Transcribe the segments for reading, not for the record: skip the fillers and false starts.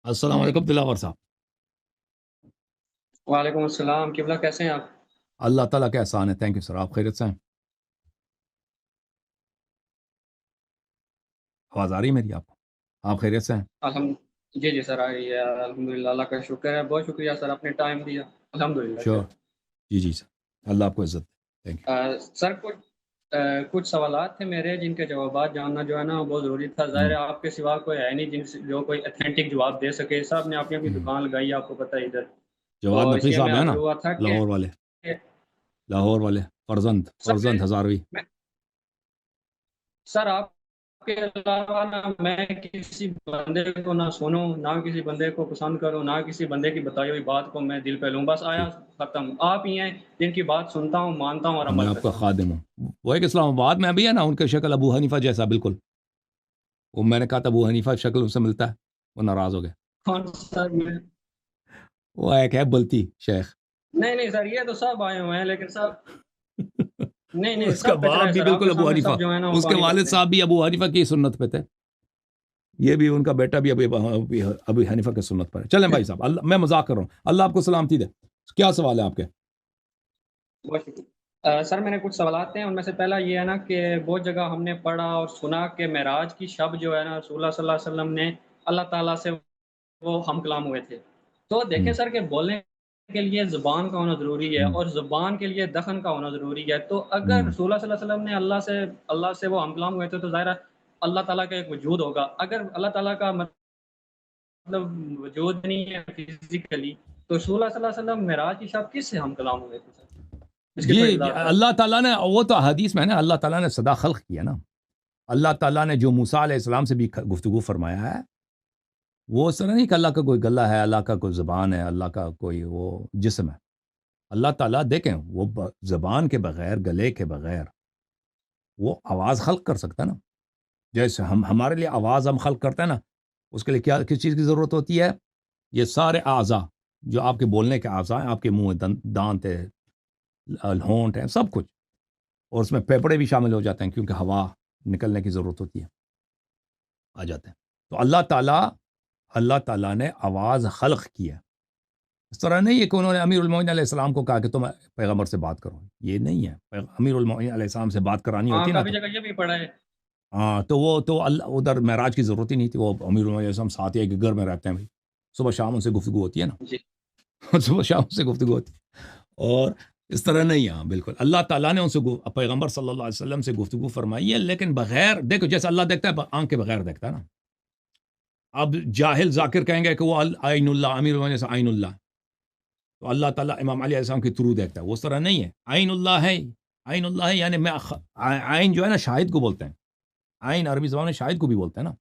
السلام علیکم دلاور صاحب. وعلیکم السلام قبلہ، کیسے ہیں آپ؟ اللہ تعالیٰ کا احسان ہے. تھینک یو سر. آپ خیریت سے ہیں؟ آواز آ رہی ہے میری آپ کو؟ آپ خیریت سے ہیں؟ جی جی سر، آ رہی ہے الحمدللہ، اللہ کا شکر ہے، بہت شکریہ سر، آپ نے ٹائم دیا، الحمدللہ شور. خیر۔ جی جی سر. اللہ آپ کو عزت دے. تھینک سر کچھ سوالات تھے میرے، جن کے جوابات جاننا جو ہے نا بہت ضروری تھا۔ یو. ظاہر ہے آپ کے سوا کوئی ہے نہیں جو کوئی اتھینٹک جواب دے سکے، سب نے اپنی اپنی دکان لگائی ہے، آپ کو پتہ ہے ادھر، جواد تو اس نقوی لیے میں صاحب ہیں نا؟ حاضر ہوا تھا کہ لاہور والے. لاہور والے فرزند سر فرزند ہزاروی. میں سر آپ کے علاوہ نہ میں کسی بندے کو نہ سنوں، نہ کسی بندے کو پسند کروں، نہ کسی بندے کی بتائی ہوئی بات کو میں دل پہ لوں، بس آیا ٹھیک. ختم۔ آپ ہی ہیں جن کی بات سنتا ہوں، مانتا ہوں اور میں عمل آپ کا کرتا ہوں۔ خادم ہوں. وہ ایک اسلام آباد میں ابھی ہے نا، ان کی شکل ابو حنیفہ جیسا بالکل. وہ میں نے کہا تھا ابو حنیفہ شکل اس سے ملتا ہے، وہ ناراض ہو گئے. کون سر وہ ایک ہے بلتی شیخ. نہیں نہیں سر، یہ تو سب آئے ہوئے ہیں، لیکن سب نہیں نہیں، اس کا سب کچرا باپ ہے بھی سر، آپ بالکل کے ابو سامنے حنیفہ. سب جو ہے نا وہ اس کے پانی والد پڑتے ہیں۔ صاحب بھی ابو حنیفہ کی سنت پہ تھے. یہ بھی ان کا بیٹا بھی ابو حنیفہ کی سنت پر ہے. چلیں بھائی صاحب، اللہ میں مذاق کر رہا ہوں. اللہ آپ کو سلامتی دے. کیا سوال ہے آپ کے؟ بہت شکریہ سر، میں نے کچھ سوالات ہیں، ان میں سے پہلا یہ ہے نا کہ بہت جگہ ہم نے پڑھا اور سنا کہ معراج کی شب جو ہے نا رسول اللہ صلی اللہ علیہ وسلم نے اللہ تعالیٰ سے وہ ہم کلام ہوئے تھے۔ تو دیکھیں ہوں. سر کہ بولنے کے لیے زبان کا ہونا ضروری ہے ہوں. اور زبان کے لیے دخن کا ہونا ضروری ہے، تو اگر ہوں. رسول اللہ صلی اللہ علیہ وسلم نے اللہ سے وہ ہم کلام ہوئے تھے، تو ظاہر ہے اللہ تعالیٰ کا ایک وجود ہوگا۔ اگر اللہ تعالیٰ کا مطلب وجود نہیں ہے فزیکلی، تو رسول اللہ صلی اللہ علیہ وسلم معراج کی شب کس سے ہم کلام ہوئے تھے سر؟ اس کی تھوڑی یہ وضاحت کر دیں۔ اللہ تعالیٰ نے، وہ تو حدیث میں ہے نا، اللہ تعالیٰ نے صدا خلق کیا نا. اللہ تعالیٰ نے جو موسیٰ علیہ السلام سے بھی گفتگو فرمایا ہے، وہ اس طرح نہیں کہ اللہ کا کوئی گلہ ہے، اللہ کا کوئی زبان ہے، اللہ کا کوئی وہ جسم ہے. اللہ تعالیٰ دیکھیں، وہ زبان کے بغیر، گلے کے بغیر وہ آواز خلق کر سکتا ہے نا. جیسے ہمارے لیے آواز ہم خلق کرتے ہیں نا، اس کے لیے کس چیز کی ضرورت ہوتی ہے؟ یہ سارے اعضاء جو آپ کے بولنے کے اعضاء ہیں، آپ کے منہ، دانت ہے، ہونٹ ہے، سب کچھ. اور اس میں پھیپھڑے بھی شامل ہو جاتے ہیں، کیونکہ ہوا نکلنے کی ضرورت ہوتی ہے، آ جاتے ہیں. تو اللہ تعالیٰ نے آواز خلق کی ہے. اس طرح نہیں ہے کہ انہوں نے امیر المومنین علیہ السلام کو کہا کہ تم پیغمبر سے بات کرو. یہ نہیں ہے. امیر المومنین علیہ السلام سے بات کرانی ہاں، ہوتی نا کافی تو جگہ یہ بھی پڑھا ہے۔ ہاں، تو وہ تو اللہ ادھر معراج کی ضرورت ہی نہیں تھی. وہ امیر المومنین علیہ السلام ساتھ ہی ایک گھر میں رہتے ہیں بھائی، صبح شام ان سے گفتگو ہوتی ہے جی نا. صبح شام ان سے گفتگو ہوتی ہے. اور اس طرح نہیں. ہاں بالکل، اللہ تعالیٰ نے ان سے پیغمبر صلی اللہ علیہ وسلم سے گفتگو فرمائی ہے، لیکن بغیر، دیکھو جیسے اللہ دیکھتا ہے، آنکھ کے بغیر دیکھتا ہے نا. اب جاہل ذاکر کہیں گے کہ وہ عین اللہ، امیر المومنین سے عین اللہ، تو اللہ تعالیٰ امام علی علیہ السلام کے تھرو دیکھتا ہے. وہ اس طرح نہیں ہے. عین اللہ ہے، عین اللہ ہے، یعنی میں عین جو ہے نا شاہد کو بولتے ہیں. عین عربی زبان میں شاہد کو بھی بولتے ہیں نا،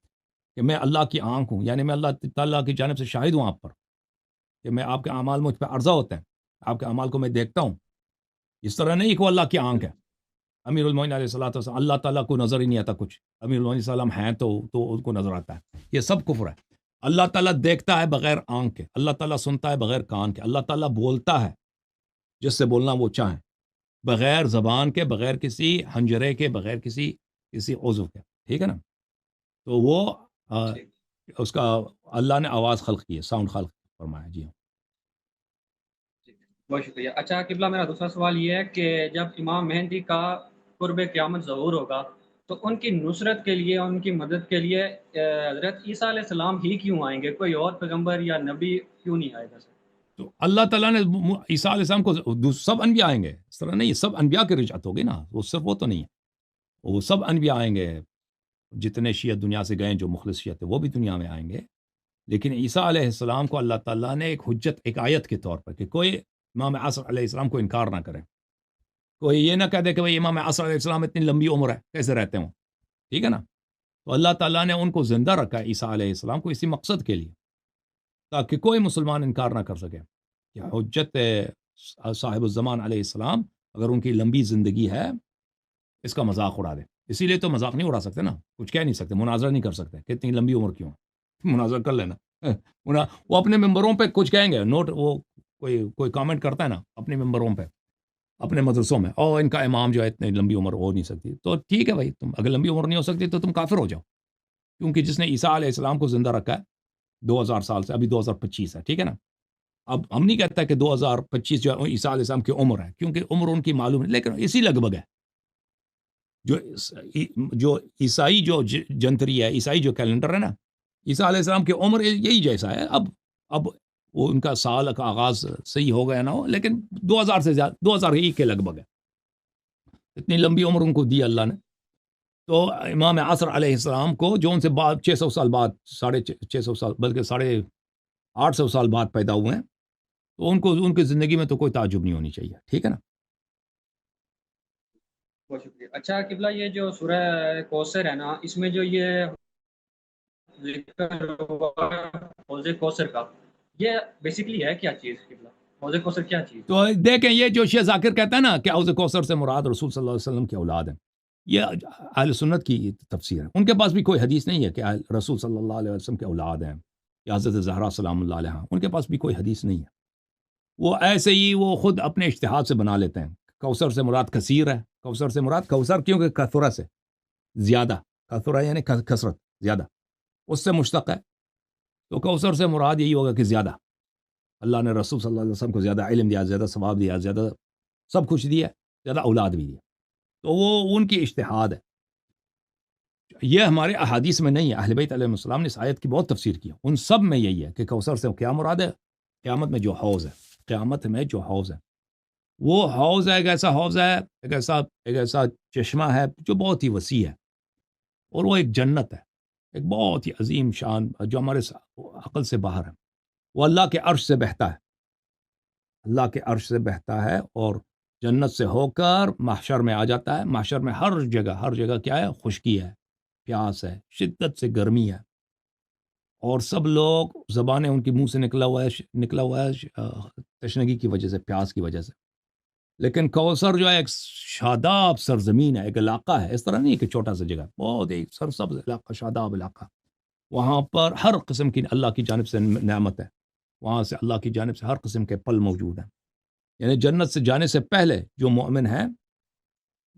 کہ میں اللہ کی آنکھ ہوں، یعنی میں اللہ تعالیٰ کی جانب سے شاہد ہوں آپ پر، کہ میں آپ کے اعمال مجھ پہ عرضہ ہوتے ہیں، آپ کے اعمال کو میں دیکھتا ہوں. اس طرح نہیں کہ وہ اللہ کی آنکھ ہے. امیر المومنین علیہ الصلوۃ والسلام، اللہ تعالیٰ کو نظر ہی نہیں آتا کچھ. امیر المومنین صلی اللہ علیہ وسلم ہیں تو ان کو نظر آتا ہے. یہ سب کفر ہے. اللہ تعالیٰ دیکھتا ہے بغیر آنکھ کے، اللہ تعالیٰ سنتا ہے بغیر کان کے، اللہ تعالیٰ بولتا ہے جس سے بولنا وہ چاہیں، بغیر زبان کے، بغیر کسی حنجرے کے، بغیر کسی عضو کے. ٹھیک ہے نا. تو وہ ٹھیک اس کا اللہ نے آواز خلق کی ہے، ساؤنڈ خلق فرمایا. جی ہاں. ٹھیک، بہت شکریہ۔ اچھا قبلہ، میرا دوسرا سوال یہ ہے کہ جب امام مہدی کا قرب قیامت ظہور ہوگا، تو ان کی نصرت کے لیے، ان کی مدد کے لیے حضرت عیسیٰ علیہ السلام ہی کیوں آئیں گے؟ کوئی اور پیغمبر یا نبی کیوں نہیں آئے گا سر؟ تو اللہ تعالیٰ نے عیسیٰ علیہ السلام کو، سب انبیاء آئیں گے. اس طرح نہیں، سب انبیاء کی رجعت ہوگی نا، وہ صرف وہ تو نہیں ہے. وہ سب انبیاء آئیں گے، جتنے شیعہ دنیا سے گئے، جو مخلص شیعہ تھے وہ بھی دنیا میں آئیں گے. لیکن عیسیٰ علیہ السلام کو اللہ تعالیٰ نے ایک حجت، ایک آیت کے طور پر، کہ کوئی امام عصر علیہ السلام کو انکار نہ کرے. کوئی یہ نہ کہہ دے کہ بھئی امام عصر علیہ السلام اتنی لمبی عمر ہے، کیسے رہتے ہوں. ٹھیک ہے نا. تو اللہ تعالیٰ نے ان کو زندہ رکھا ہے، عیسیٰ علیہ السلام کو، اسی مقصد کے لیے، تاکہ کوئی مسلمان انکار نہ کر سکے کہ حجت صاحب الزمان علیہ السلام اگر ان کی لمبی زندگی ہے، اس کا مذاق اڑا دے. اسی لیے تو مذاق نہیں اڑا سکتے نا، کچھ کہہ نہیں سکتے، مناظرہ نہیں کر سکتے کہ اتنی لمبی عمر کیوں ہے. مناظرہ کر لینا. وہ اپنے ممبروں پہ کچھ کہیں گے، نوٹ، وہ کوئی کامنٹ کرتا ہے نا اپنے ممبروں پہ، اپنے مدرسوں میں، ان کا امام جو ہے اتنی لمبی عمر ہو نہیں سکتی. تو ٹھیک ہے بھائی، تم اگر لمبی عمر نہیں ہو سکتی تو تم کافر ہو جاؤ، کیونکہ جس نے عیسیٰ علیہ السلام کو زندہ رکھا ہے، 2000 سال سے، ابھی 2025 ہے، ٹھیک ہے نا. اب ہم نہیں کہتا کہ 2025 جو ہے عیسیٰ علیہ السلام کی عمر ہے، کیونکہ عمر ان کی معلوم ہے، لیکن اسی لگ بھگ ہے. جو عیسائی جو جنتری ہے، عیسائی جو کیلنڈر ہے نا، عیسیٰ علیہ السلام کی عمر یہی جیسا ہے. اب وہ ان کا سال کا آغاز صحیح ہو گیا نہ ہو، لیکن 2000 سے زیادہ، 2001 کے لگ بھگ ہے. اتنی لمبی عمر ان کو دی اللہ نے. تو امام عصر علیہ السلام کو جو ان سے بعد 600 سال بعد، 650 سال بلکہ 850 سال بعد پیدا ہوئے ہیں، تو ان کی زندگی میں تو کوئی تعجب نہیں ہونی چاہیے، ٹھیک ہے نا. بہت شکریہ. اچھا قبلہ، یہ جو سورہ کوثر ہے نا، اس میں جو یہ ذکر ہوا حوض کوثر کا، یہ بیسیکلی ہے کیا چیز قبلہ؟ حوض کوثر کیا چیز؟ تو دیکھیں، یہ جو شیخ ذاکر کہتا ہے نا کہ حوض کوثر سے مراد رسول صلی اللہ علیہ وسلم کی اولاد ہے، یہ اہل سنت کی تفسیر ہے. ان کے پاس بھی کوئی حدیث نہیں ہے کہ رسول صلی اللہ علیہ وسلم کی اولاد ہیں یا حضرت زہرا سلام اللہ علیہ، ان کے پاس بھی کوئی حدیث نہیں ہے. وہ ایسے ہی وہ خود اپنے اجتہاد سے بنا لیتے ہیں. کوثر سے مراد کثیر ہے، کوثر سے مراد کوثر کیونکہ کثرہ سے زیادہ، کثرہ یعنی کثرت، زیادہ، اس سے مشتق ہے. تو کوثر سے مراد یہی ہوگا کہ زیادہ. اللہ نے رسول صلی اللہ علیہ وسلم کو زیادہ علم دیا، زیادہ ثواب دیا، زیادہ سب کچھ دیا، زیادہ اولاد بھی دیا. تو وہ ان کی اجتہاد ہے. یہ ہمارے احادیث میں نہیں ہے. اہل بیت علیہ السلام نے اس آیت کی بہت تفسیر کی. ان سب میں یہی ہے کہ کوثر سے کیا مراد ہے؟ قیامت میں جو حوض ہے، قیامت میں جو حوض ہے، وہ حوض ہے، ایک ایسا حوض ہے، ایک ایسا چشمہ ہے جو بہت ہی وسیع ہے، اور وہ ایک جنت ہے، ایک بہت ہی عظیم شان، جو ہمارے عقل سے باہر ہے. وہ اللہ کے عرش سے بہتا ہے، اللہ کے عرش سے بہتا ہے، اور جنت سے ہو کر محشر میں آ جاتا ہے. محشر میں ہر جگہ کیا ہے؟ خشکی ہے، پیاس ہے، شدت سے گرمی ہے، اور سب لوگ زبانیں ان کی منہ سے نکلا ہوا ہے تشنگی کی وجہ سے، پیاس کی وجہ سے. لیکن کوثر جو ہے ایک شاداب سرزمین ہے، ایک علاقہ ہے. اس طرح نہیں کہ چھوٹا سا جگہ، بہت ایک سرسبز علاقہ، شاداب علاقہ. وہاں پر ہر قسم کی اللہ کی جانب سے نعمت ہے. وہاں سے اللہ کی جانب سے ہر قسم کے پھل موجود ہیں. یعنی جنت سے جانے سے پہلے جو مومن ہے،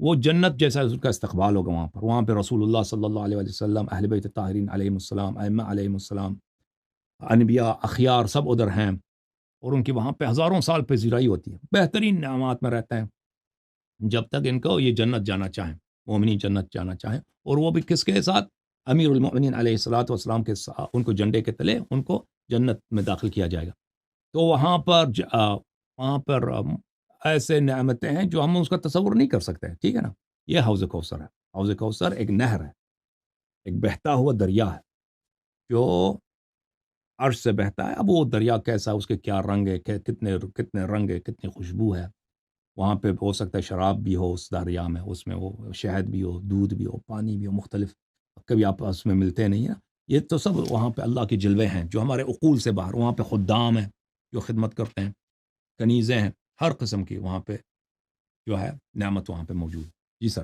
وہ جنت جیسا اس کا استقبال ہوگا وہاں پر. وہاں پہ رسول اللہ صلی اللہ علیہ وسلم، اہل بیت طاہرین علیہم السلام، ائمہ علیہم السلام، انبیاء، اخیار سب ادھر ہیں، اور ان کی وہاں پہ ہزاروں سال پہ زیرائی ہوتی ہے. بہترین نعمات میں رہتے ہیں جب تک ان کو یہ جنت جانا چاہیں، مومنین جنت جانا چاہیں. اور وہ بھی کس کے ساتھ؟ امیر المؤمنین علیہ الصلوۃ والسلام کے ساتھ. ان کو جنڈے کے تلے ان کو جنت میں داخل کیا جائے گا. تو وہاں پر ایسے نعمتیں ہیں جو ہم اس کا تصور نہیں کر سکتے، ٹھیک ہے نا. یہ حوض کوثر ہے. حوض کوثر ایک نہر ہے، ایک بہتا ہوا دریا ہے جو عرش سے بہتا ہے. اب وہ دریا کیسا، اس کے کیا رنگ ہے، کتنے رنگ ہے، کتنی خوشبو ہے. وہاں پہ ہو سکتا ہے شراب بھی ہو اس دریا میں، اس میں وہ شہد بھی ہو، دودھ بھی ہو، پانی بھی ہو، مختلف. کبھی آپ اس میں ملتے نہیں ہیں. یہ تو سب وہاں پہ اللہ کے جلوے ہیں جو ہمارے عقول سے باہر. وہاں پہ خدام ہیں جو خدمت کرتے ہیں، کنیزیں ہیں، ہر قسم کی وہاں پہ جو ہے نعمت وہاں پہ موجود. جی سر.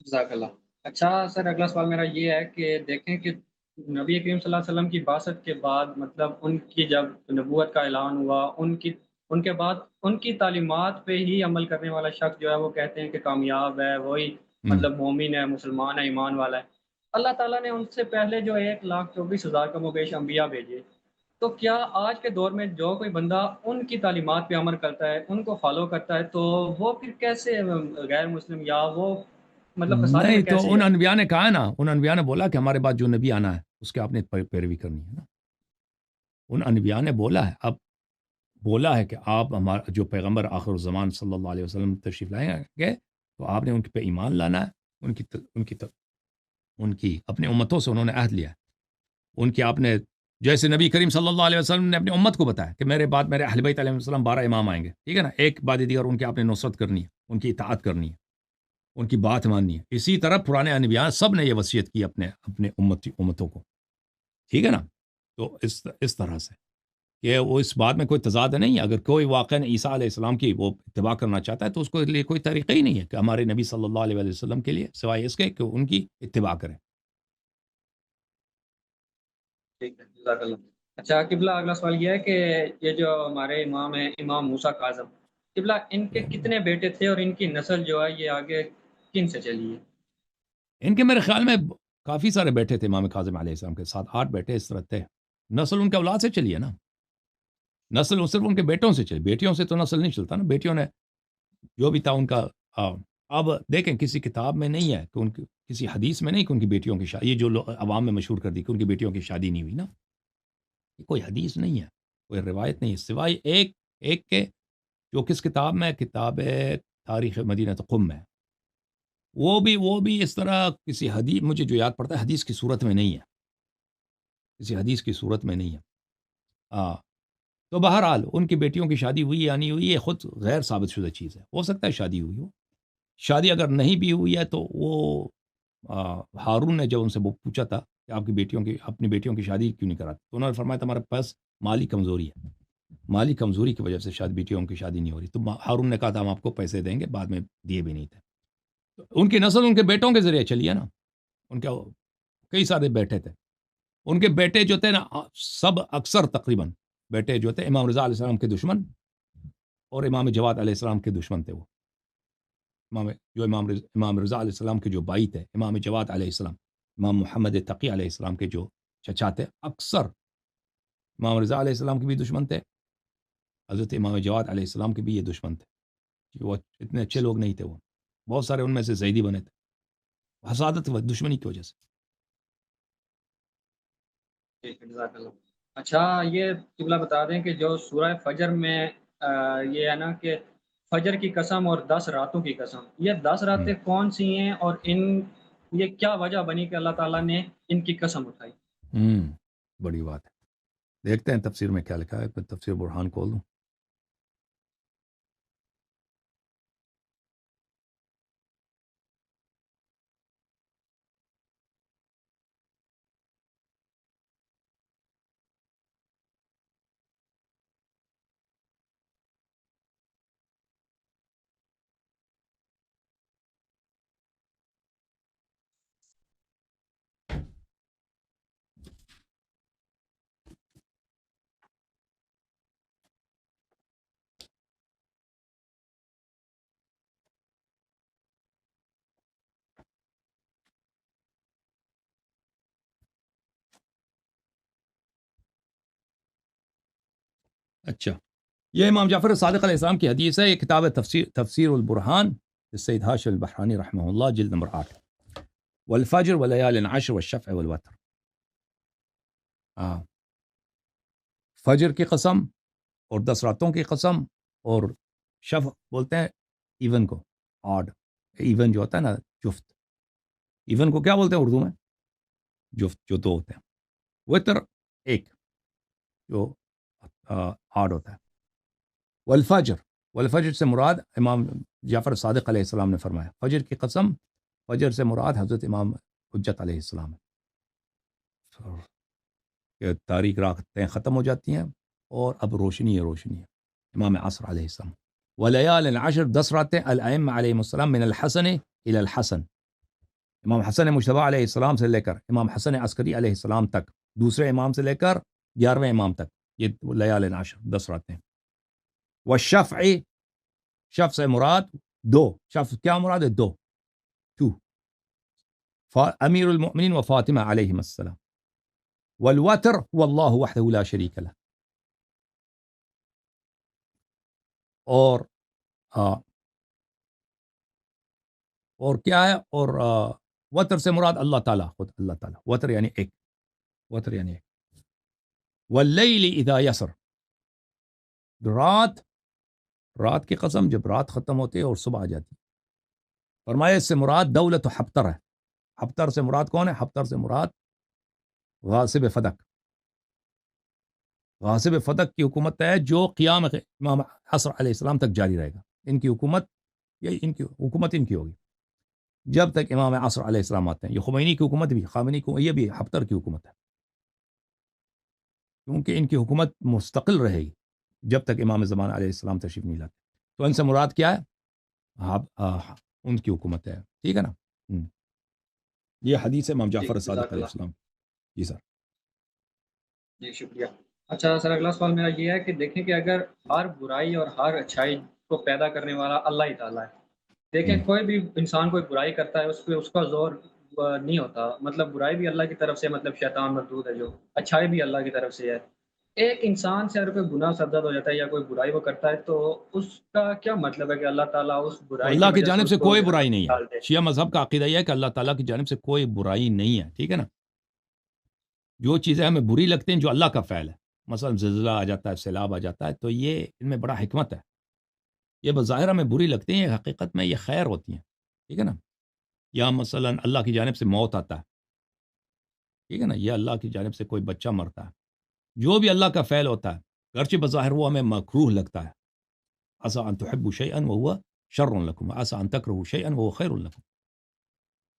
جزاک اللہ. اچھا سر، اگلا سوال میرا یہ ہے کہ دیکھیں کہ نبی کریم صلی اللہ علیہ وسلم کی بعثت کے بعد، مطلب ان کی جب نبوت کا اعلان ہوا، ان کے بعد ان کی تعلیمات پہ ہی عمل کرنے والا شخص جو ہے وہ کہتے ہیں کہ کامیاب ہے، وہی مطلب مومن ہے، مسلمان ہے، ایمان والا ہے. اللہ تعالیٰ نے ان سے پہلے جو 1,24,000 کم و بیش انبیاء بھیجے. تو کیا آج کے دور میں جو کوئی بندہ ان کی تعلیمات پہ عمل کرتا ہے، ان کو فالو کرتا ہے، تو وہ پھر کیسے غیر مسلم، یا وہ مطلب خسارے میں نہیں، تو کیسے ان ہے؟ انبیاء نے کہا ہے نا، ان انبیاء نے بولا کہ ہمارے بعد جو نبی آنا ہے اس کے آپ نے پیروی کرنی ہے نا. ان انبیاء نے بولا ہے، اب بولا ہے کہ آپ ہمارا جو پیغمبر آخر الزمان صلی اللہ علیہ وسلم تشریف لائیں گے، تو آپ نے ان پہ ایمان لانا ہے. ان کی اپنی امتوں سے انہوں نے عہد لیا ہے. ان کی آپ نے، جیسے نبی کریم صلی اللہ علیہ وسلم نے اپنی امت کو بتایا کہ میرے بعد میرے اہل بیت علیہ السلام 12 امام آئیں گے، ٹھیک ہے نا. ایک بعد دیگر ان کی آپ نے نصرت کرنی ہے، ان کی اطاعت کرنی ہے، ان کی بات ماننی ہے. اسی طرح پرانے انبیاء سب نے یہ وصیت کی اپنے امتوں کو، ٹھیک ہے نا. تو اس طرح سے کہ وہ اس بات میں کوئی تضاد نہیں ہے. اگر کوئی واقعہ عیسیٰ علیہ السلام کی وہ اتباع کرنا چاہتا ہے تو اس کے لیے کوئی طریقہ ہی نہیں ہے کہ ہمارے نبی صلی اللہ علیہ وسلم کے لیے سوائے اس کے کہ ان کی اتباع کریں. ٹھیک ہے، جزاک اللہ. اچھا قبلہ، اگلا سوال یہ ہے کہ یہ جو ہمارے امام ہیں، امام موسیٰ کاظم، قبلہ ان کے کتنے بیٹے تھے، اور ان کی نسل جو ہے یہ آگے کن سے چلی ہے؟ ان کے میرے خیال میں کافی سارے بیٹے تھے امام کاظم علیہ السلام کے ساتھ، 8 بیٹے اس طرح تھے. نسل ان کے اولاد سے چلی ہے نا، نسل صرف ان کے بیٹوں سے چلی، بیٹیوں سے تو نسل نہیں چلتا نا. بیٹیوں نے جو بھی تھا ان کا اب دیکھیں کسی کتاب میں نہیں ہے کہ ان کی، کسی حدیث میں نہیں کہ ان کی بیٹیوں کی شادی، یہ جو عوام میں مشہور کر دی کہ ان کی بیٹیوں کی شادی نہیں ہوئی نا، یہ کوئی حدیث نہیں ہے، کوئی روایت نہیں ہے، سوائے ایک کے جو کس کتاب میں، کتاب تاریخ مدینہ قم ہے. وہ بھی اس طرح کسی حدیث، مجھے جو یاد پڑتا ہے حدیث کی صورت میں نہیں ہے، کسی حدیث کی صورت میں نہیں ہے. تو بہرحال ان کی بیٹیوں کی شادی ہوئی یا نہیں ہوئی یہ خود غیر ثابت شدہ چیز ہے. ہو سکتا ہے شادی ہوئی ہو، شادی اگر نہیں بھی ہوئی ہے تو وہ ہارون نے جب ان سے وہ پوچھا تھا کہ آپ کی بیٹیوں کی، اپنی بیٹیوں کی شادی کیوں نہیں کراتے، تو انہوں نے فرمایا تمہارے پاس مالی کمزوری ہے، مالی کمزوری کی وجہ سے شاید بیٹیوں کی شادی نہیں ہو رہی. تو ہارون نے کہا تھا ہم آپ کو پیسے دیں گے، بعد میں دیے بھی نہیں تھے. تو ان کی نسل ان کے بیٹوں کے ذریعے چلی ہے نا. ان کے کئی سارے بیٹے تھے، ان کے بیٹے جو تھے نا سب اکثر تقریباً بیٹے جو تھے امام رضا علیہ السلام کے دشمن اور امام جواد علیہ السلام کے دشمن تھے. وہ امام رضا علیہ السلام کے جو بھائی تھے، امام جواد علیہ السلام، امام محمد تقی علیہ السلام کے جو چچا تھے، اکثر امام رضا علیہ السلام کے بھی دشمن تھے، حضرت امام جواد علیہ السلام کے بھی یہ دشمن تھے. وہ اتنے اچھے لوگ نہیں تھے، وہ بہت سارے ان میں سے زیدی بنے تھے حسادت و دشمنی کی وجہ سے. اچھا یہ قبلہ بتا دیں کہ جو سورہ فجر میں یہ ہے نا کہ فجر کی قسم اور 10 راتوں کی قسم، یہ 10 راتیں کون سی ہیں اور یہ کیا وجہ بنی کہ اللہ تعالیٰ نے ان کی قسم اٹھائی؟ بڑی بات ہے، دیکھتے ہیں تفسیر میں کیا لکھا ہے. تفسیر برہان کھول دوں. اچھا، یہ امام جعفر صادق علیہ السلام کی حدیث ہے. یہ کتاب ہے تفسیر البرحان سید حاشم البحرانی رحمہ اللہ، جلد نمبر 8. والفجر ولیال عشر والشفع والوتر. فجر کی قسم اور 10 راتوں کی قسم، اور شفع بولتے ہیں ایون کو، آڈ ایون جو ہوتا ہے نا جفت، ایون کو کیا بولتے ہیں اردو میں؟ جفت جو 2 ہوتے ہیں. وتر ایک جو آڈ ہوتا ہے. والفجر سے مراد امام جعفر صادق علیہ السلام نے فرمایا فجر کی قسم، فجر سے مراد حضرت امام حجت علیہ السلام ہے کہ تاریک راتیں ختم ہو جاتی ہیں اور اب روشنی ہے. امام عصر علیہ السلام. ولیال عشر 10 راتیں الائمہ علیہم السلام من الحسن الی الحسن، امام حسن مجتبی علیہ السلام سے لے کر امام حسن عسکری علیہ السلام تک، دوسرے امام سے لے کر 11ویں امام تک، یہ لیال عشر 10 راتیں. والشفع، شفع سے مراد 2، شفع کیا مراد ہے؟ 2 امیر المؤمنین و فاطمہ علیہم السلام. والوتر هو اللہ وحدہ لا شریک لہ. اور کیا ہے؟ اور وتر سے مراد اللہ تعالیٰ، خود اللہ تعالیٰ. وتر یعنی ایک، وتر یعنی ایک. واللیل اذا یسر، رات کی قسم جب رات ختم ہوتی ہے اور صبح آ جاتی ہے. فرمایا اس سے مراد دولت و حبتر ہے. حبتر سے مراد کون ہے؟ حبتر سے مراد غاصب فدق. غاصب فدق کی حکومت ہے جو قیام امام عصر علیہ السلام تک جاری رہے گا. ان کی حکومت ان کی ہوگی جب تک امام عصر علیہ السلام آتے ہیں. یہ خمینی کی حکومت بھی، خامنی کی، یہ بھی حبتر کی حکومت ہے، کیونکہ ان کی حکومت مستقل رہے گی جب تک امام زمان علیہ السلام تشریف نہیں لاتے. تو ان سے مراد کیا ہے؟ ان کی حکومت ہے. ٹھیک ہے نا. یہ حدیث ہے امام جعفر صادق علیہ السلام. جی سر. جی شکریہ. اچھا سر، اگلا سوال میرا یہ ہے کہ دیکھیں کہ اگر ہر برائی اور ہر اچھائی کو پیدا کرنے والا اللہ ہی تعالیٰ ہے، دیکھیں کوئی بھی انسان کوئی برائی کرتا ہے اس پہ اس کا زور نہیں ہوتا، مطلب برائی بھی اللہ کی طرف سے، مطلب شیطان مردود ہے جو، اچھائی بھی اللہ کی طرف سے ہے۔ ایک انسان سے اگر کوئی گناہ سرزد ہو جاتا ہے یا کوئی برائی وہ کرتا ہے تو اس کا کیا مطلب ہے کہ اللہ تعالیٰ اس تو برائی کی اللہ کی وجہ سے جانب اس سے کو کوئی جہنم برائی میں نہیں ہے. ڈال دے؟ شیعہ مذہب کا عقیدہ یہ ہے کہ اللہ تعالیٰ کی جانب سے کوئی برائی نہیں ہے. ٹھیک ہے نا. جو چیزیں ہمیں بری لگتی ہیں جو اللہ کا فعل ہے، مثلا زلزلہ آ جاتا ہے، سیلاب آ جاتا ہے، تو یہ ان میں بڑا حکمت ہے. یہ بظاہر ہمیں بری لگتی ہیں، حقیقت میں یہ خیر ہوتی ہیں. ٹھیک ہے نا. یا مثلا اللہ کی جانب سے موت آتا ہے، ٹھیک ہے نا، یہ اللہ کی جانب سے کوئی بچہ مرتا ہے، جو بھی اللہ کا فعل ہوتا ہے گرچہ بظاہر وہ ہمیں مکروہ لگتا ہے. عسیٰ ان تحبوا شیئا وہو شر لکم عسیٰ ان تکرہوا شیئا وہو خیر لکم.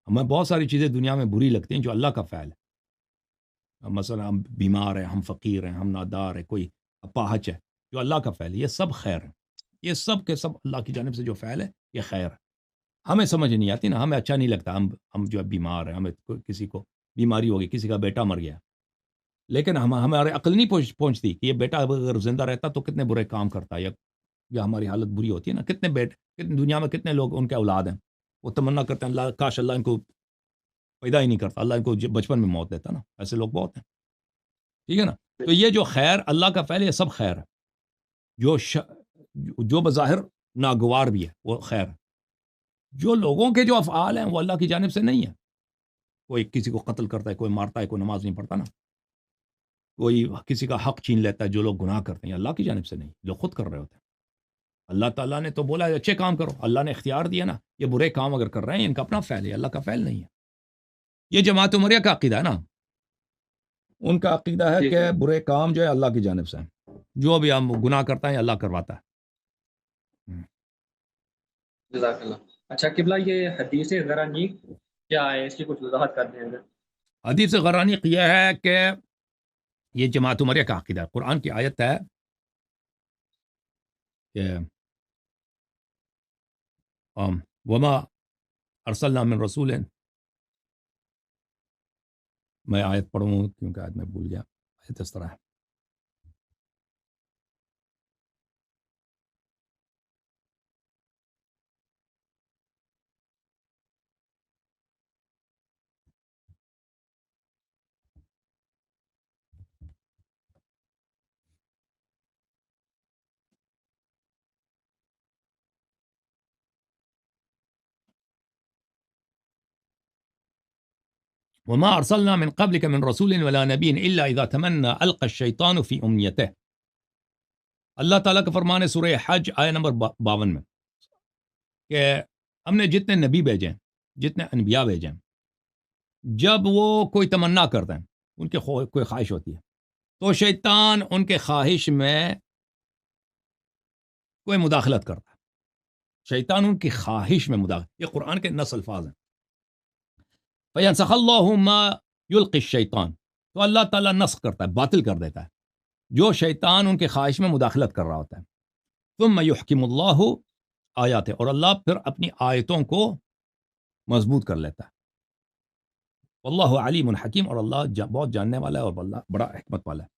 ہمیں بہت ساری چیزیں دنیا میں بری لگتی ہیں جو اللہ کا فعل ہے. مثلا ہم بیمار ہیں، ہم فقیر ہیں، ہم نادار ہیں، کوئی اپاہج ہے، جو اللہ کا فعل ہے، یہ سب خیر ہے. یہ سب کے سب اللہ کی جانب سے جو فعل ہے یہ خیر ہے. ہمیں سمجھ نہیں آتی نا، ہمیں اچھا نہیں لگتا. ہم جو ہے بیمار ہیں، ہمیں کسی کو بیماری ہوگی، کسی کا بیٹا مر گیا، لیکن ہمارے عقل نہیں پہنچتی کہ یہ بیٹا اگر زندہ رہتا تو کتنے برے کام کرتا، یا ہماری حالت بری ہوتی ہے نا. کتنے دنیا میں کتنے لوگ ان کے اولاد ہیں، وہ تمنا کرتے ہیں اللہ کاش اللہ ان کو پیدا ہی نہیں کرتا، اللہ ان کو بچپن میں موت دیتا نا. ایسے لوگ بہت ہیں. ٹھیک ہے نا. تو یہ جو خیر اللہ کا فعل ہے، یہ سب خیر ہے. جو بظاہر ناگوار بھی ہے وہ خیر ہے. جو لوگوں کے جو افعال ہیں وہ اللہ کی جانب سے نہیں ہے. کوئی کسی کو قتل کرتا ہے، کوئی مارتا ہے، کوئی نماز نہیں پڑھتا نا، کوئی کسی کا حق چھین لیتا ہے، جو لوگ گناہ کرتے ہیں اللہ کی جانب سے نہیں، جو خود کر رہے ہوتے ہیں. اللہ تعالیٰ نے تو بولا ہے اچھے کام کرو، اللہ نے اختیار دیا نا. یہ برے کام اگر کر رہے ہیں ان کا اپنا فعل ہے، اللہ کا فعل نہیں ہے. یہ جماعت عمریہ کا عقیدہ ہے نا. ان کا عقیدہ ہے جی کہ جی، برے کام جو ہے اللہ کی جانب سے ہیں، جو بھی ہم گناہ کرتا ہے اللہ کرواتا ہے. جزاک اللہ. اچھا قبلہ، یہ حدیث غرانیق کیا ہے؟ اس کی کچھ وضاحت کر دیں اگر. حدیث غرانیق یہ ہے کہ یہ جماعت عمریہ کا عقیدہ ہے. قرآن کی آیت ہے کہ وما ارسلنا من رسول. میں آیت پڑھوں کیونکہ آیت میں بھول گیا. آیت اس طرح ہے، وما ارسلنا من قبلك من رسول ولا نبي الا اذا تمنى القى الشيطان في امنيته. اللہ تعالیٰ کا فرمان ہے سورہ حج آیہ نمبر 52 میں کہ ہم نے جتنے نبی بھیجے ہیں، جتنے انبیاء بھیجے ہیں، جب وہ کوئی تمنا کرتے ہیں، ان کے کوئی خواہش ہوتی ہے، تو شیطان ان کے خواہش میں کوئی مداخلت کرتا ہے. شیطان ان کی خواہش میں مداخلت، یہ قرآن کے نص الفاظ ہیں. فَيَنْسَخَ اللَّهُ مَا يُلْقِي الشَّيْطَانُ. تو اللہ تعالیٰ نسخ کرتا ہے، باطل کر دیتا ہے جو شیطان ان کے خواہش میں مداخلت کر رہا ہوتا ہے. ثُمَّ يُحْكِمُ اللَّهُ آیاتہ. اور اللہ پھر اپنی آیتوں کو مضبوط کر لیتا ہے. واللہ علیم حکیم. اور اللہ بہت جاننے والا ہے اور اللہ بڑا حکمت والا ہے.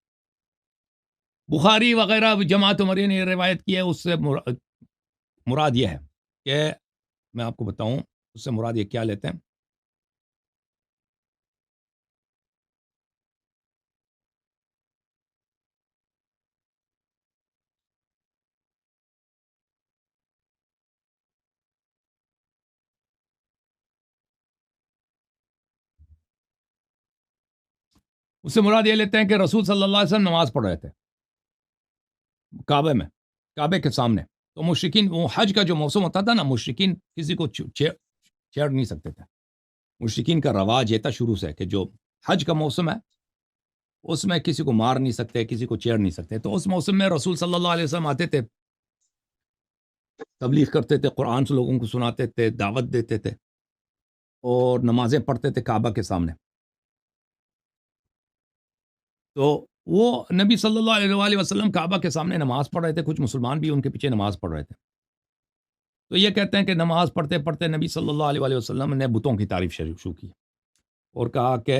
بخاری وغیرہ جماعت عمریہ نے یہ روایت کی ہے. اس سے مراد یہ ہے کہ میں آپ کو بتاؤں اس سے مراد یہ کیا لیتے ہیں. اس سے مراد یہ لیتے ہیں کہ رسول صلی اللہ علیہ وسلم نماز پڑھ رہے تھے کعبے میں، کعبے کے سامنے. تو مشرکین، وہ حج کا جو موسم ہوتا تھا نا، مشرکین کسی کو چھیڑ نہیں سکتے تھے. مشرکین کا رواج یہ تھا شروع سے کہ جو حج کا موسم ہے اس میں کسی کو مار نہیں سکتے، کسی کو چھیڑ نہیں سکتے. تو اس موسم میں رسول صلی اللہ علیہ وسلم آتے تھے، تبلیغ کرتے تھے، قرآن سے لوگوں کو سناتے تھے، دعوت دیتے تھے، اور نمازیں پڑھتے تھے کعبہ کے سامنے. تو وہ نبی صلی اللہ علیہ وآلہ وسلم کعبہ کے سامنے نماز پڑھ رہے تھے. کچھ مسلمان بھی ان کے پیچھے نماز پڑھ رہے تھے. تو یہ کہتے ہیں کہ نماز پڑھتے پڑھتے نبی صلی اللہ علیہ وآلہ وسلم نے بتوں کی تعریف شروع کی اور کہا کہ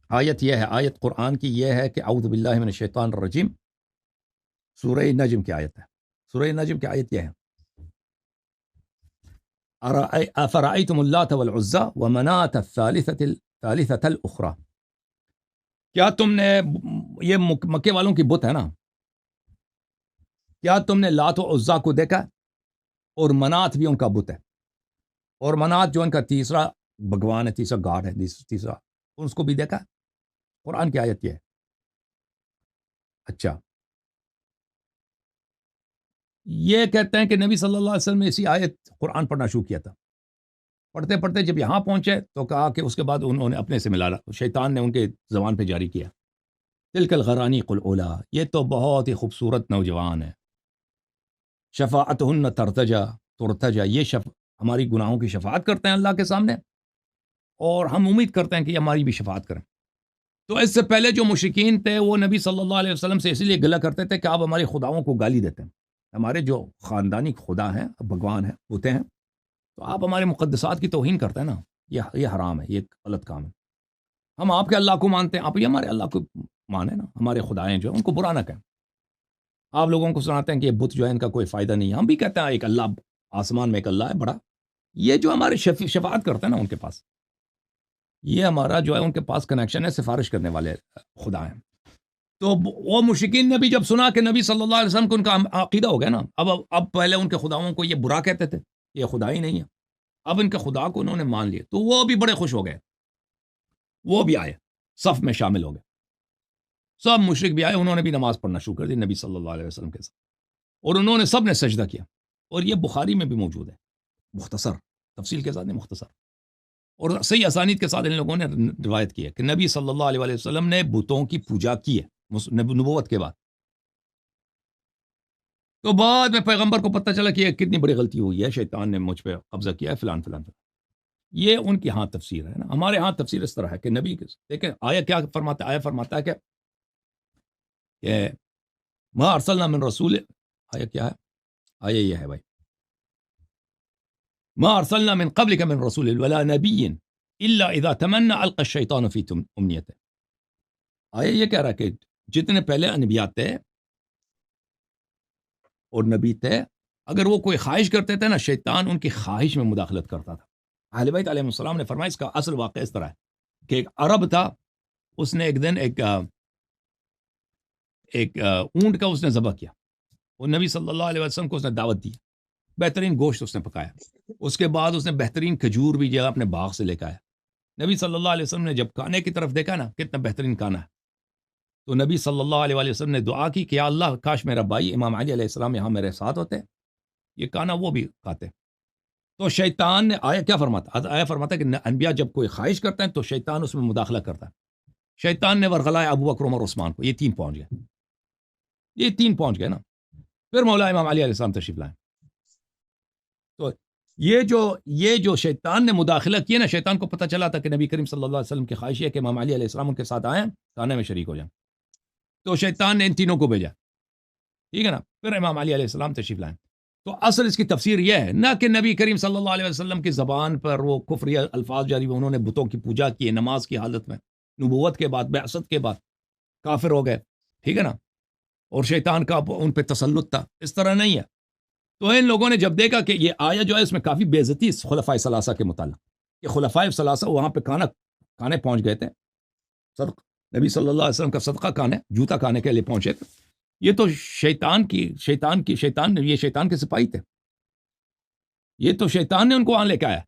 آیت یہ ہے، آیت قرآن کی یہ ہے کہ اعوذ باللہ من الشیطان الرجیم. سورہ نجم کی آیت ہے. سورہ نجم کی آیت یہ ہے افرأيتم اللات والعزى ومناة الثالثة الأخرى، کیا تم نے، یہ مکے والوں کی بت ہے نا، کیا تم نے لات و عزا کو دیکھا؟ اور منات بھی ان کا بت ہے، اور منات جو ان کا تیسرا بھگوان ہے، تیسرا گاڈ ہے، تیسرا، اس کو بھی دیکھا؟ قرآن کی آیت یہ ہے۔ اچھا، یہ کہتے ہیں کہ نبی صلی اللہ علیہ وسلم نے اسی آیت قرآن پڑھنا شروع کیا تھا، پڑھتے پڑھتے جب یہاں پہنچے تو کہا کہ اس کے بعد انہوں نے اپنے سے ملا، شیطان نے ان کے زبان پہ جاری کیا، تلک الغرانیق الاولی، یہ تو بہت ہی خوبصورت نوجوان ہے، شفاعتہن ترتجا، یہ ہماری گناہوں کی شفاعت کرتے ہیں اللہ کے سامنے، اور ہم امید کرتے ہیں کہ یہ ہماری بھی شفاعت کریں۔ تو اس سے پہلے جو مشرکین تھے وہ نبی صلی اللہ علیہ وسلم سے اسی لیے گلہ کرتے تھے کہ آپ ہمارے خداؤں کو گالی دیتے ہیں، ہمارے جو خاندانی خدا ہیں، بھگوان ہیں، ہوتے ہیں، تو آپ ہمارے مقدسات کی توہین کرتے ہیں نا، یہ حرام ہے، یہ غلط کام ہے، ہم آپ کے اللہ کو مانتے ہیں، آپ یہ ہمارے اللہ کو مانیں نا، ہمارے خدائیں جو ہیں ان کو برا نہ کہیں۔ آپ لوگوں کو سناتے ہیں کہ یہ بت جو ہے ان کا کوئی فائدہ نہیں ہے، ہم بھی کہتے ہیں ایک اللہ آسمان میں ایک اللہ ہے بڑا، یہ جو ہمارے شفاعت کرتے ہیں نا ان کے پاس، یہ ہمارا جو ہے ان کے پاس کنیکشن ہے، سفارش کرنے والے خدا ہیں۔ تو وہ مشرکین نے بھی جب سنا کہ نبی صلی اللہ علیہ وسلم کو ان کا عقیدہ ہو گیا نا، اب پہلے ان کے خداؤں کو یہ برا کہتے تھے، یہ خدا ہی نہیں ہے، اب ان کے خدا کو انہوں نے مان لیا، تو وہ بھی بڑے خوش ہو گئے، وہ بھی آئے، صف میں شامل ہو گئے، سب مشرک بھی آئے، انہوں نے بھی نماز پڑھنا شروع کر دی نبی صلی اللہ علیہ وسلم کے ساتھ، اور انہوں نے سب نے سجدہ کیا، اور یہ بخاری میں بھی موجود ہے، مختصر تفصیل کے ساتھ نہیں، مختصر اور صحیح اسانید کے ساتھ ان لوگوں نے روایت کی ہے کہ نبی صلی اللہ علیہ وسلم نے بتوں کی پوجا کی ہے نبوت کے بعد۔ تو بعد میں پیغمبر کو پتہ چلا کہ یہ کتنی بڑی غلطی ہوئی ہے، شیطان نے مجھ پہ قبضہ کیا ہے، فلان فلان فلان۔ یہ ان کی ہاں تفسیر ہے نا، ہمارے ہاں تفسیر اس طرح ہے کہ نبی دیکھیں آیا کیا فرماتا ہے، آیا فرماتا ہے کہ ما ارسلنا من رسول، آیا کیا ہے، آیا یہ ہے بھائی، ما ارسلنا من قبلك من رسول ولا نبي الا اذا تمنى القى الشيطان في امنيته، آیا یہ کہہ رہا کہ جتنے پہلے انبیاء تھے اور نبی تھے، اگر وہ کوئی خواہش کرتے تھے نا، شیطان ان کی خواہش میں مداخلت کرتا تھا۔ اہل بیت علیہ السلام نے فرمایا اس کا اصل واقعہ اس طرح ہے کہ ایک عرب تھا، اس نے ایک دن ایک اونٹ کا اس نے ذبح کیا، اور نبی صلی اللہ علیہ وسلم کو اس نے دعوت دی، بہترین گوشت اس نے پکایا، اس کے بعد اس نے بہترین کھجور بھی جو اپنے باغ سے لے کے آیا۔ نبی صلی اللہ علیہ وسلم نے جب کھانے کی طرف دیکھا نا، کتنا بہترین کھانا ہے، تو نبی صلی اللہ علیہ وسلم نے دعا کی کہ یا اللہ کاش میرا بھائی امام علی علیہ السلام یہاں میرے ساتھ ہوتے، یہ کھانا وہ بھی کھاتے۔ تو شیطان نے آیا کیا فرماتا کہ انبیاء جب کوئی خواہش کرتے ہیں تو شیطان اس میں مداخلہ کرتا ہے۔ شیطان نے ورغلایا ابو بکر عمر عثمان کو، یہ تین پہنچ گئے نا، پھر مولا امام علی علیہ السلام تشریف لائے۔ تو یہ جو شیطان نے مداخلہ کیا نا، شیطان کو پتہ چلا تھا کہ نبی کریم صلی اللہ علیہ وسلم کی خواہش ہے کہ امام علی علیہ السلام ان کے ساتھ آئیں، کھانے میں شریک ہو جائیں، تو شیطان نے ان تینوں کو بھیجا، ٹھیک ہے نا، پھر امام علی علیہ السلام تشریف لائیں۔ تو اصل اس کی تفسیر یہ ہے نہ کہ نبی کریم صلی اللہ علیہ وسلم کی زبان پر وہ کفری الفاظ جاری ہوئے، انہوں نے بتوں کی پوجا کی نماز کی حالت میں، نبوت کے بعد، بعثت کے بعد کافر ہو گئے، ٹھیک ہے نا، اور شیطان کا ان پہ تسلط تھا، اس طرح نہیں ہے۔ تو ان لوگوں نے جب دیکھا کہ یہ آیا جو ہے اس میں کافی بے عزتی خلفائے ثلاثہ کے متعلق، کہ خلفائے ثلاثہ وہاں پہ کھانے پہنچ گئے تھے، نبی صلی اللہ علیہ وسلم کا صدقہ کھانے، جوتا کھانے کے لیے پہنچے تھے، یہ تو شیطان کے سپاہی تھے، یہ تو شیطان نے ان کو وہاں لے کے آیا۔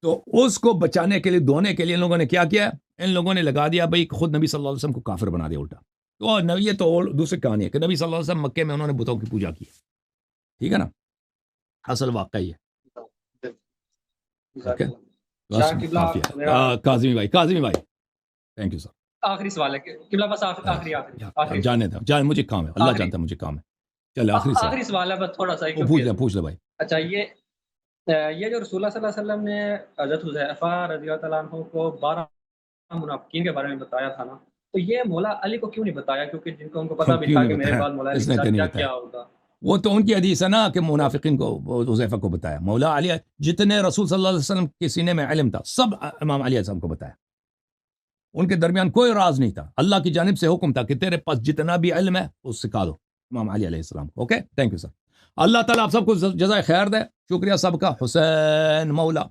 تو اس کو بچانے کے لیے، دھونے کے لیے ان لوگوں نے کیا کیا، ان لوگوں نے لگا دیا بھائی خود نبی صلی اللہ علیہ وسلم کو کافر بنا دیا الٹا۔ تو یہ تو دوسری کہانی ہے کہ نبی صلی اللہ علیہ وسلم مکے میں انہوں نے بتوں کی پوجا کی، ٹھیک ہے نا، اصل واقعہ یہ کاظمی بھائی تھینک یو سر۔ آخری سوال ہے قبلہ، بس آخری جانے دیں، مجھے کام ہے، اللہ جانتا ہے مجھے کام ہے، چلے آخری سوال ہے بس تھوڑا سا پوچھ لے بھائی۔ اچھا، یہ جو رسول اللہ صلی اللہ علیہ وسلم نے حضرت حذیفہ رضی اللہ تعالیٰ عنہ کو 12 منافقین کے بارے میں بتایا تھا نا، تو یہ مولا علی کو کیوں نہیں بتایا؟ کیونکہ جن کو ان کو پتہ بھی تھا کہ میرے بعد مولا علی کے ساتھ کیا ہوگا، وہ تو ان کی حدیث ہے نا کہ منافقین کو حذیفہ کو بتایا، مولا علی جتنے رسول صلی اللہ علیہ وسلم کے سینے میں علم تھا سب امام علی علیہ السلام کو بتایا، ان کے درمیان کوئی راز نہیں تھا، اللہ کی جانب سے حکم تھا کہ تیرے پاس جتنا بھی علم ہے اس سکھا دو امام علی علیہ السلام کو۔ Okay, thank you sir. Allah تعالیٰ آپ سب کو جزائے خیر دے. شکریہ سب کا. حسین مولا.